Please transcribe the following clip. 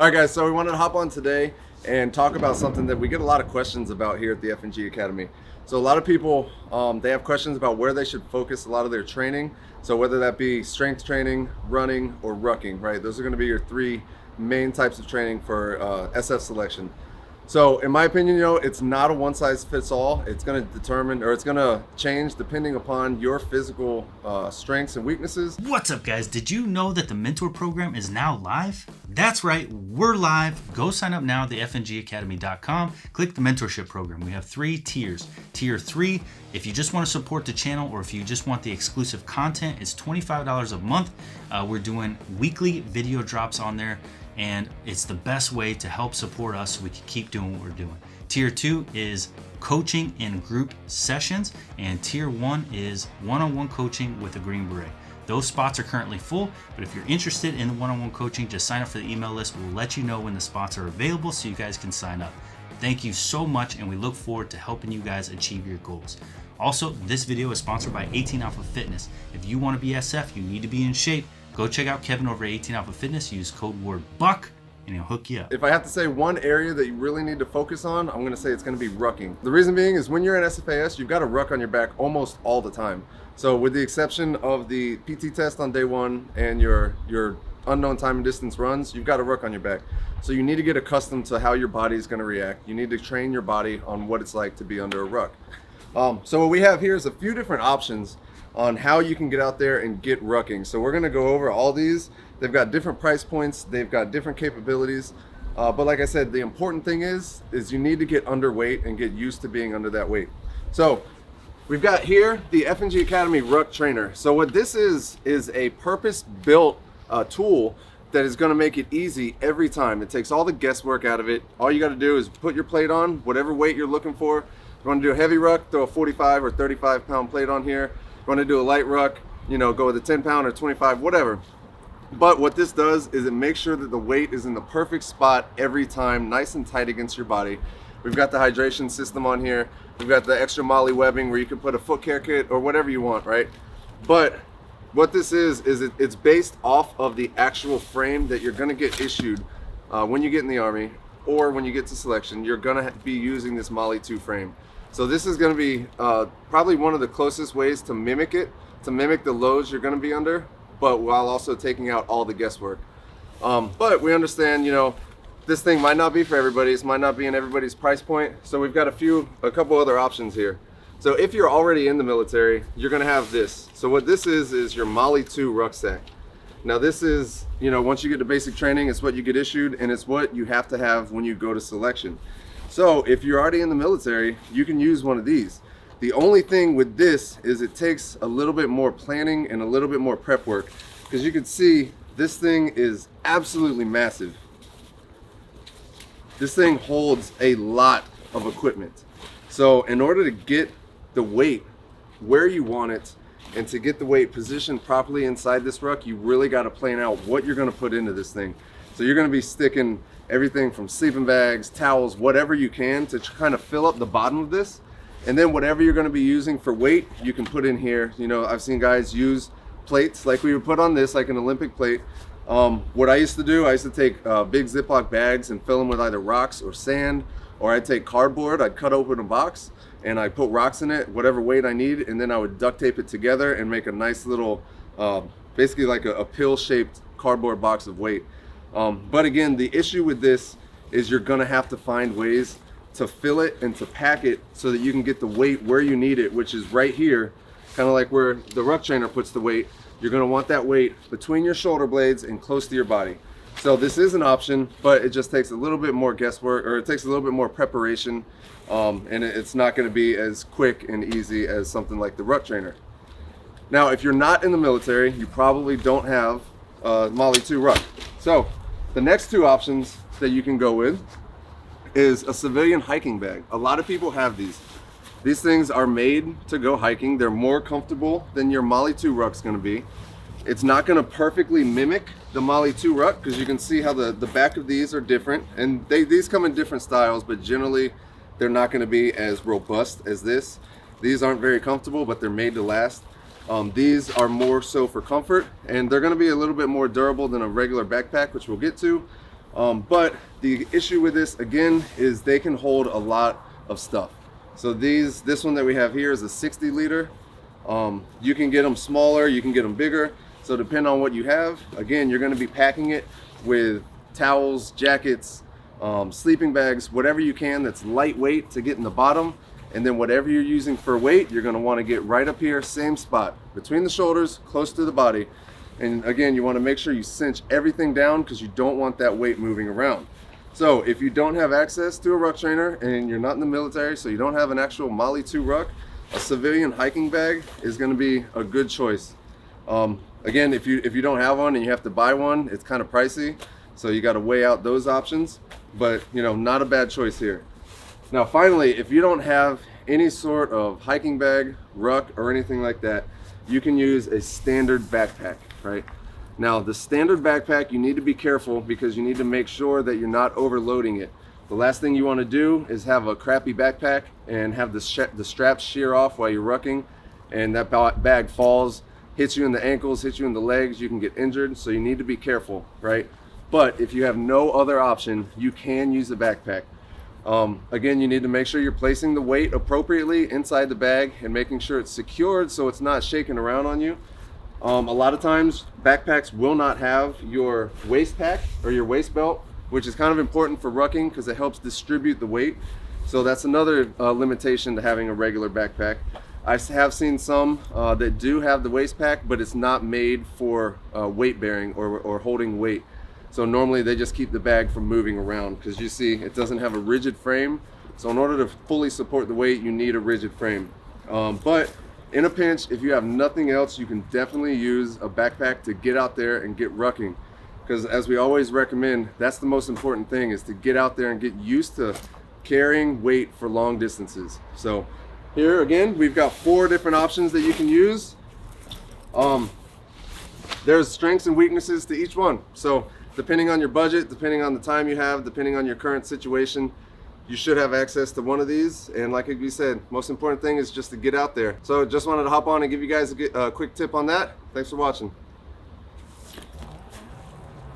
All right, guys, so we wanted to hop on today and talk about something that we get a lot of questions about here at the FNG Academy. So a lot of people, they have questions about where they should focus a lot of their training. So whether that be strength training, running, or rucking, right? Those are gonna be your three main types of training for SF selection. So in my opinion, it's not a one size fits all. It's gonna determine, or it's gonna change depending upon your physical strengths and weaknesses. What's up, guys? Did you know that the Mentor Program is now live? That's right, we're live. Go sign up now at the FNGacademy.com. Click the Mentorship Program. We have 3 tiers. Tier 3, if you just want to support the channel or if you just want the exclusive content, it's $25 a month. We're doing weekly video drops on there, and it's the best way to help support us so we can keep doing what we're doing. Tier 2 is coaching in group sessions, and Tier 1 is one-on-one coaching with a Green Beret. Those spots are currently full, but if you're interested in the one-on-one coaching, just sign up for the email list. We'll let you know when the spots are available so you guys can sign up. Thank you so much, and we look forward to helping you guys achieve your goals. Also, this video is sponsored by 18 Alpha Fitness. If you want to be SF, you need to be in shape. Go check out Kevin over at 18 Alpha Fitness. Use code word BUCK and he'll hook you up. If I have to say one area that you really need to focus on, I'm gonna say it's gonna be rucking. The reason being is when you're in SFAS, you've got a ruck on your back almost all the time. So with the exception of the PT test on day 1 and your unknown time and distance runs, you've got a ruck on your back. So you need to get accustomed to how your body is gonna react. You need to train your body on what it's like to be under a ruck. So what we have here is a few different options on how you can get out there and get rucking. So we're gonna go over all these. They've got different price points, they've got different capabilities. But like I said, the important thing is you need to get underweight and get used to being under that weight. So we've got here the FNG Academy Ruck Trainer. So what this is a purpose-built tool that is gonna make it easy every time. It takes all the guesswork out of it. All you gotta do is put your plate on, whatever weight you're looking for. If you wanna do a heavy ruck, throw a 45 or 35 pound plate on here. If you wanna do a light ruck, go with a 10 pound or 25, whatever. But what this does is it makes sure that the weight is in the perfect spot every time, nice and tight against your body. We've got the hydration system on here. We've got the extra Molle webbing where you can put a foot care kit or whatever you want, right? But what this is it's based off of the actual frame that you're gonna get issued when you get in the Army or when you get to selection. You're gonna be using this Molle 2 frame. So this is gonna be probably one of the closest ways to mimic it, to mimic the loads you're gonna be under, but while also taking out all the guesswork. But we understand, this thing might not be for everybody. This might not be in everybody's price point. So we've got a couple other options here. So if you're already in the military, you're gonna have this. So what this is your Molle 2 Rucksack. Now this is, once you get to basic training, it's what you get issued and it's what you have to have when you go to selection. So if you're already in the military, you can use one of these. The only thing with this is it takes a little bit more planning and a little bit more prep work, because you can see this thing is absolutely massive. This thing holds a lot of equipment. So in order to get the weight where you want it and to get the weight positioned properly inside this ruck, you really got to plan out what you're going to put into this thing. So you're going to be sticking everything from sleeping bags, towels, whatever you can to kind of fill up the bottom of this. And then whatever you're going to be using for weight, you can put in here. I've seen guys use plates like we would put on this, like an Olympic plate. What I used to do, I used to take big Ziploc bags and fill them with either rocks or sand, or I'd take cardboard, I'd cut open a box and I'd put rocks in it, whatever weight I need, and then I would duct tape it together and make a nice little, basically like a pill-shaped cardboard box of weight. But again, the issue with this is you're gonna have to find ways to fill it and to pack it so that you can get the weight where you need it, which is right here, kind of like where the ruck trainer puts the weight. You're gonna want that weight between your shoulder blades and close to your body. So this is an option, but it just takes a little bit more guesswork, or it takes a little bit more preparation, and it's not gonna be as quick and easy as something like the ruck trainer. Now, if you're not in the military, you probably don't have Molle 2 ruck. So the next 2 options that you can go with is a civilian hiking bag. A lot of people have these. These things are made to go hiking. They're more comfortable than your Molle 2 ruck's gonna be. It's not gonna perfectly mimic the Molle 2 ruck, because you can see how the back of these are different, and these come in different styles, but generally they're not gonna be as robust as this. These aren't very comfortable, but they're made to last. These are more so for comfort, and they're gonna be a little bit more durable than a regular backpack, which we'll get to. But the issue with this, again, is they can hold a lot of stuff. So this one that we have here is a 60 liter. You can get them smaller, you can get them bigger. So depending on what you have, again, you're going to be packing it with towels, jackets, sleeping bags, whatever you can that's lightweight to get in the bottom. And then whatever you're using for weight, you're going to want to get right up here, same spot, between the shoulders, close to the body. And again, you want to make sure you cinch everything down because you don't want that weight moving around. So if you don't have access to a ruck trainer and you're not in the military, so you don't have an actual Molle 2 ruck, a civilian hiking bag is going to be a good choice. Again, if you don't have one and you have to buy one, it's kind of pricey. So you got to weigh out those options, but not a bad choice here. Now, finally, if you don't have any sort of hiking bag, ruck, or anything like that, you can use a standard backpack, right? Now, the standard backpack, you need to be careful because you need to make sure that you're not overloading it. The last thing you want to do is have a crappy backpack and have the straps shear off while you're rucking, and that bag falls, hits you in the ankles, hits you in the legs, you can get injured, so you need to be careful, right? But if you have no other option, you can use a backpack. Again, you need to make sure you're placing the weight appropriately inside the bag and making sure it's secured so it's not shaking around on you. A lot of times backpacks will not have your waist pack or your waist belt, which is kind of important for rucking because it helps distribute the weight. So that's another limitation to having a regular backpack. I have seen some that do have the waist pack, but it's not made for weight bearing or holding weight. So normally they just keep the bag from moving around because you see it doesn't have a rigid frame. So in order to fully support the weight, you need a rigid frame. But in a pinch, if you have nothing else, you can definitely use a backpack to get out there and get rucking. Because as we always recommend, that's the most important thing, is to get out there and get used to carrying weight for long distances. So here again, we've got 4 different options that you can use. There's strengths and weaknesses to each one. So depending on your budget, depending on the time you have, depending on your current situation, you should have access to one of these. And like we said, most important thing is just to get out there. So just wanted to hop on and give you guys a quick tip on that. Thanks for watching.